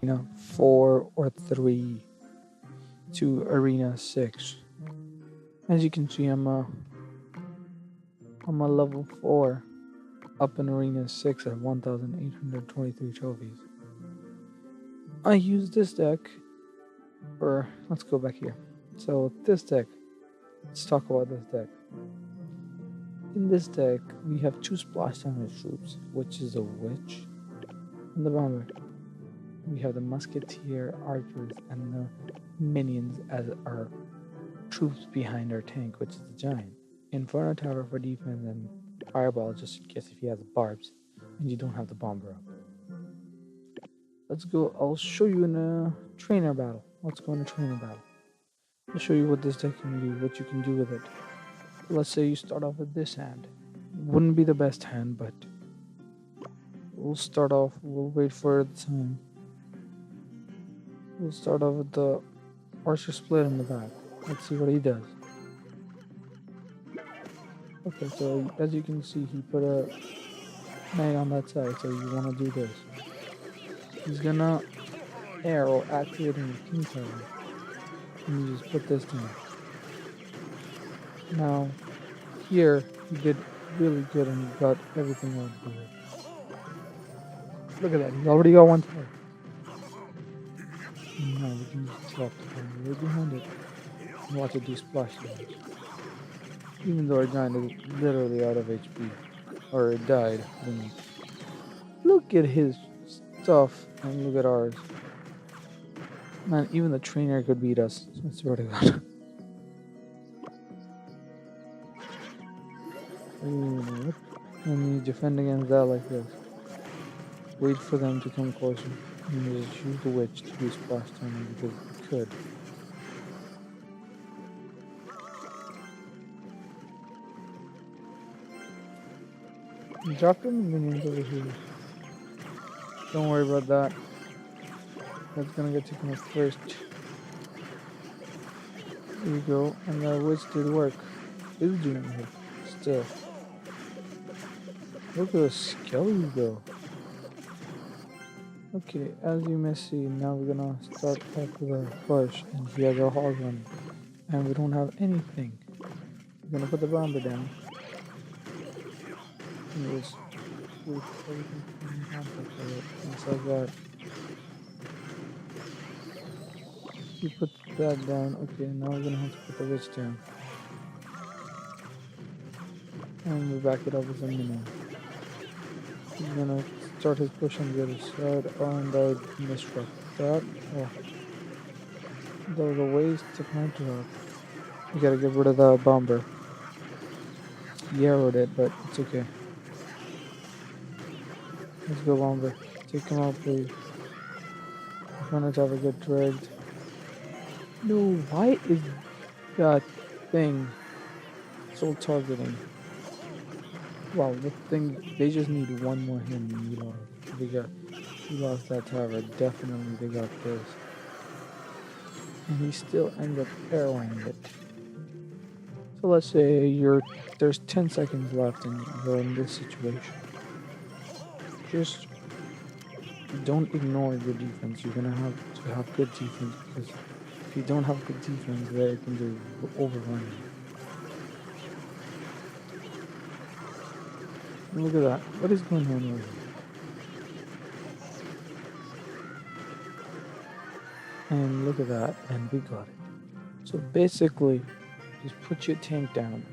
Arena 4 or 3 to Arena 6. As you can see, I'm a level 4 up in Arena 6 at 1,823 trophies. I use this deck, or let's go back here. So this deck, let's talk about this deck. In this deck, we have 2 splash damage troops, which is a witch and the bomber. We have the musketeer, archers, and the minions as our troops behind our tank, which is the giant. Inferno tower for defense and fireball just in case if he has barbs and you don't have the bomber up. Let's go. I'll show you in a trainer battle. Let's go in a trainer battle. I'll show you what this deck can do, what you can do with it. Let's say you start off with this hand. Wouldn't be the best hand, but we'll start off. We'll wait for the time. We'll start off with the archer split in the back. Let's see what he does. Okay, so as you can see, he put a knight on that side, so you want to do this. He's gonna arrow activating the king tower, and you just put this down. Now, here, he did really good and he got everything out of the way. Look at that, he's already got one tower. And now we can just drop the tower right behind it and watch it do splash damage. Even though our giant is literally out of HP, or died. Look at his stuff and look at ours. Man, even the trainer could beat us. I swear to God. And you defend against that like this. Wait for them to come closer. And you just use the witch to do splash damage because it could. Drop them minions over here. Don't worry about that. That's gonna get taken up first. There you go. And the witch did work. Is doing it still. Look at the skelly go. Okay, as you may see, now we're gonna start off with a push, and he has a hog running. And we don't have anything. We're gonna put the bomber down. And just wait for everything to come in contact with it. Just like that. You put that down. Okay, now we're gonna have to put the witch down. And we back it up with a minion. He's gonna start his push on the other side. Oh, and I misstruck that. Oh. That was a waste of my job. We gotta get rid of the bomber. He arrowed it, but it's okay. Let's go, bomber. Take him out, please. I'm gonna try to get dragged. No, why is that thing so targeting? Wow, the thing, they just need one more hit and you lost. He lost that tower. Definitely they got this. And he still ends up arrowing it. So let's say there's 10 seconds left and you're in this situation. Just don't ignore your defense. You're gonna have to have good defense because if you don't have good defense, they can do overrun you. Look at that. What is going on over here? And look at that, and we got it. So basically, just put your tank down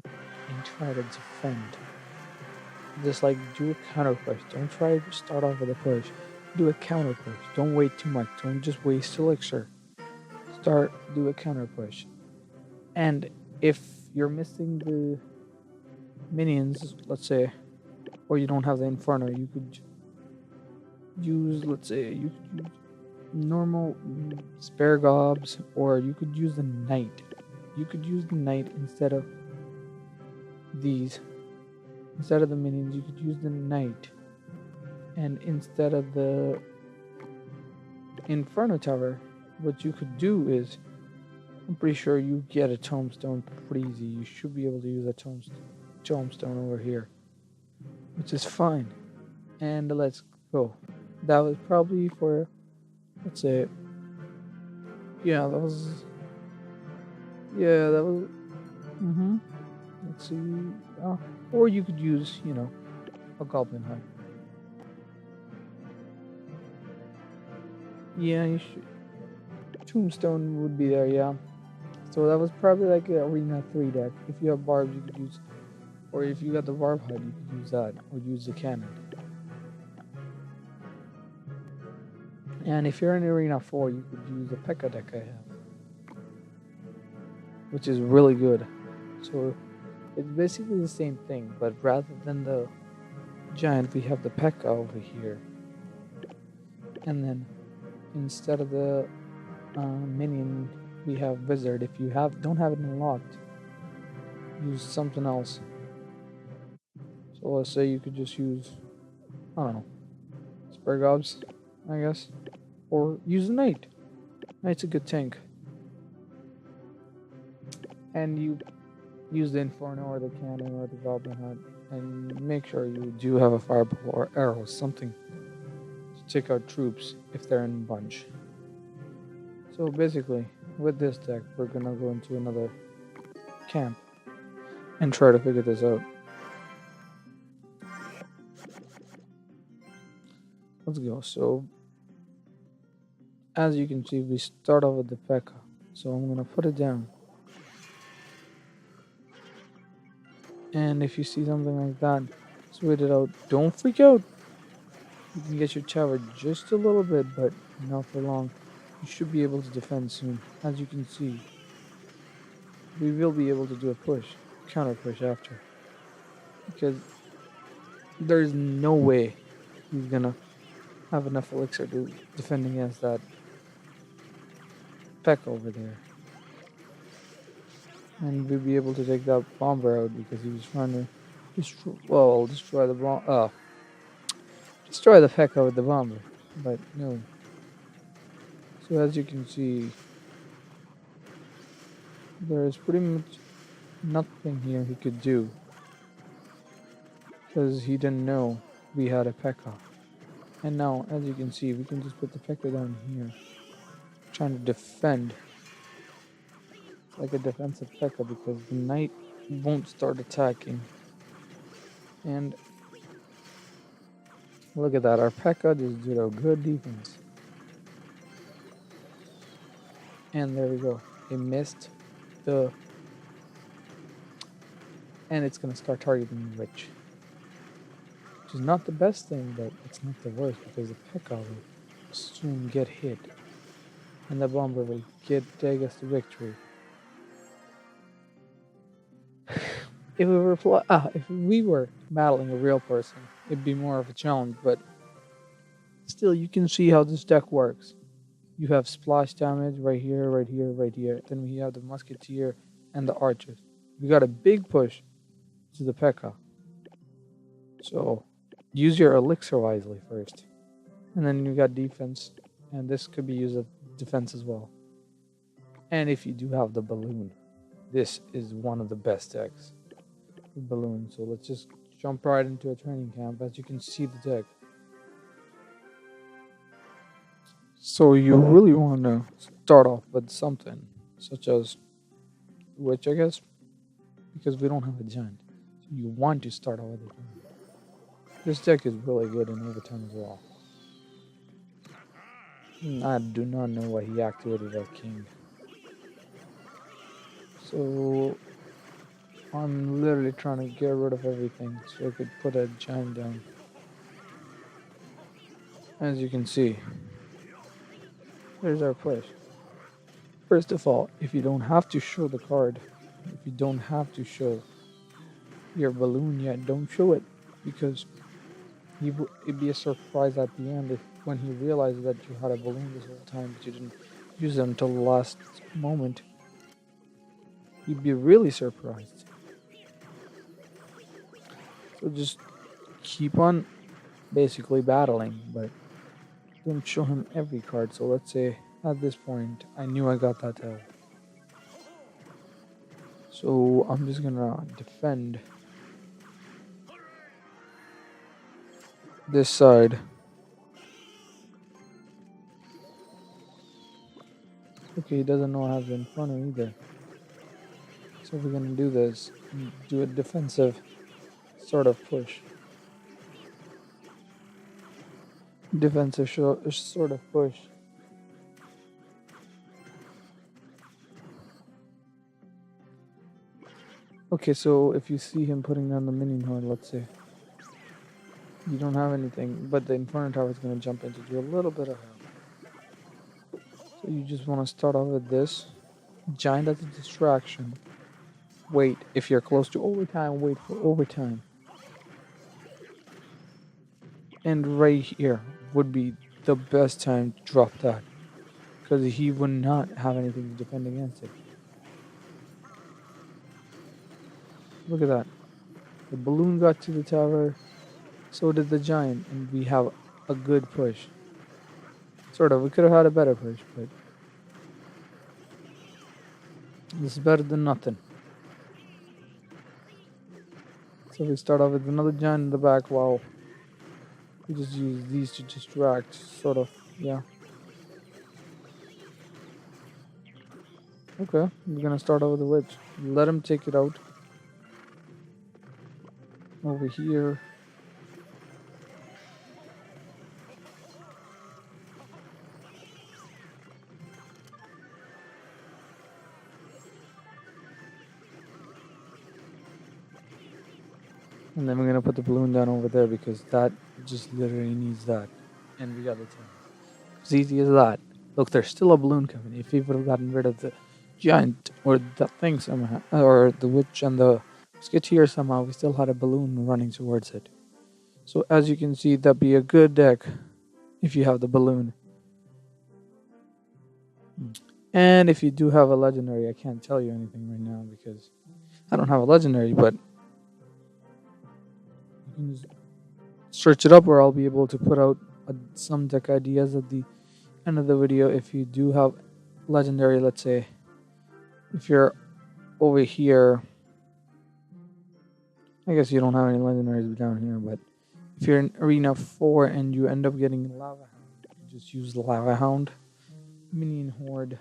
and try to defend. Just like do a counter push. Don't try to start off with a push. Do a counter push. Don't wait too much. Don't just waste elixir. Do a counter push. And if you're missing the minions, let's say, or you don't have the inferno, you could use, let's say, you could use normal spare gobs, or you could use the knight. You could use the knight instead of these. Instead of the minions, you could use the knight. And instead of the inferno tower, what you could do is, I'm pretty sure you get a tombstone pretty easy. You should be able to use a tombstone over here, which is fine. And let's go. That was probably for let's say, yeah, that was, yeah, that was, mm-hmm. Let's see, uh, or you could use, a goblin hut. Yeah, you should. Tombstone would be there, yeah. So that was probably like an Arena 3 deck. If you have barbs, you could use, or if you got the barb hut, you could use that, or use the cannon. And if you're in Arena 4, you could use the P.E.K.K.A deck I have, which is really good. So it's basically the same thing, but rather than the giant, we have the P.E.K.K.A over here. And then instead of the minion, we have Wizard. If you don't have it unlocked, use something else. So let's say you could just use, I don't know, Spurgobs, I guess. Or use a Knight. Knight's a good tank. And you use the Inferno or the Cannon or the Goblin Hut. And make sure you do have a Fireball or arrows, something to take out troops if they're in a bunch. So basically, with this deck, we're gonna go into another camp and try to figure this out. Let's go. So, as you can see, we start off with the P.E.K.K.A. So I'm gonna put it down. And if you see something like that, just wait it out. Don't freak out. You can get your tower just a little bit, but not for long. You should be able to defend soon. As you can see, we will be able to do a push, counter push after. Because there's no way he's gonna have enough elixir to defend against that P.E.K.K.A over there. And we'll be able to take that bomber out because he was trying to destroy the bomb. Destroy the P.E.K.K.A with the bomber, but no. So as you can see, there is pretty much nothing here he could do because he didn't know we had a P.E.K.K.A. And now, as you can see, we can just put the P.E.K.K.A down here, trying to defend. It's like a defensive P.E.K.K.A because the knight won't start attacking. And look at that, our P.E.K.K.A just did a good defense. And there we go. It missed the... And it's going to start targeting the witch. Which is not the best thing, but it's not the worst because the P.E.K.K.A will soon get hit. And the bomber will take us to victory. If we were battling a real person, it'd be more of a challenge, but still, you can see how this deck works. You have splash damage right here, right here, right here. Then we have the musketeer and the archers. We got a big push to the P.E.K.K.A. So use your elixir wisely first. And then you got defense. And this could be used as defense as well. And if you do have the balloon, this is one of the best decks. The balloon. So let's just jump right into a training camp. As you can see the deck. So you really want to start off with something such as witch, I guess, because we don't have a giant. So you want to start off with a giant. This deck is really good in overtime as well. I do not know why he activated that king. So I'm literally trying to get rid of everything so I could put a giant down. As you can see, there's our push. First of all, if you don't have to show the card, if you don't have to show your balloon yet, don't show it, because it'd be a surprise at the end when he realizes that you had a balloon this whole time but you didn't use it until the last moment. You'd be really surprised. So just keep on basically battling, but don't show him every card. So let's say at this point, I knew I got that tower. So I'm just gonna defend this side. Okay, he doesn't know I have the Inferno either. So we're gonna do this. Do a defensive sort of push. Defensive sort of push. Okay, so if you see him putting down the minion horde, let's say, you don't have anything, but the Inferno Tower is going to jump in to do a little bit of help. So you just want to start off with this. Giant as a distraction. Wait, if you're close to overtime, wait for overtime. And right here would be the best time to drop that. Because he would not have anything to defend against it. Look at that. The balloon got to the tower. So did the giant. And we have a good push. Sort of. We could have had a better push, but this is better than nothing. So we start off with another giant in the back. Wow. We just use these to distract, sort of. Yeah. Okay. We're gonna start out with the witch. Let him take it out. Over here. And then we're gonna put the balloon down over there because that just literally needs that. And we got the 10. As easy as that. Look, there's still a balloon coming. If we would have gotten rid of the giant or that thing somehow, or the witch and the musketeer somehow, we still had a balloon running towards it. So as you can see, that'd be a good deck if you have the balloon. And if you do have a legendary, I can't tell you anything right now because I don't have a legendary, but you can just search it up or I'll be able to put out some deck ideas at the end of the video. If you do have legendary, let's say if you're over here, I guess you don't have any legendaries down here, but if you're in arena 4 and you end up getting lava hound, you just use lava hound, minion horde,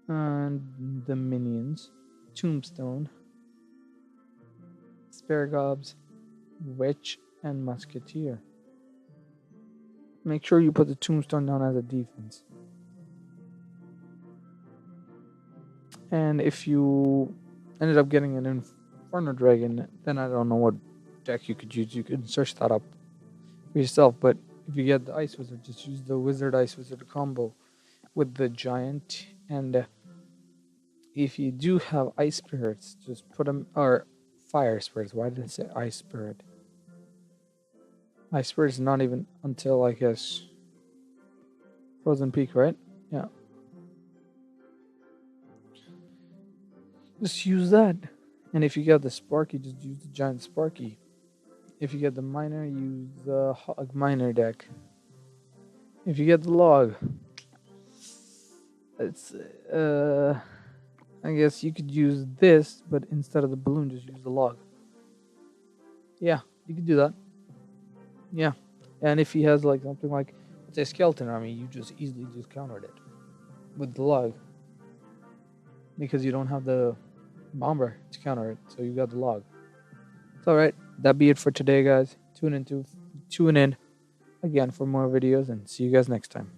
and the minions, tombstone, spare gobs, witch, and musketeer. Make sure you put the tombstone down as a defense. And if you ended up getting an Inferno Dragon, then I don't know what deck you could use. You could search that up for yourself. But if you get the Ice Wizard, just use the Wizard Ice Wizard combo with the Giant. And if you do have Ice Spirits, just put them, or Fire Spirits. Why did I say Ice Spirit? Ice Spirit is not even until, I guess, Frozen Peak, right? Yeah. Just use that. And if you get the Sparky, just use the Giant Sparky. If you get the Miner, use the Hog Miner deck. If you get the Log, it's I guess you could use this, but instead of the balloon, just use the Log. Yeah, you could do that. Yeah. And if he has like something like, let's say, Skeleton Army, you just easily just countered it with the Log. Because you don't have the Bomber to counter it, so you got the Log. It's alright. That'd be it for today, guys. Tune in again for more videos, and see you guys next time.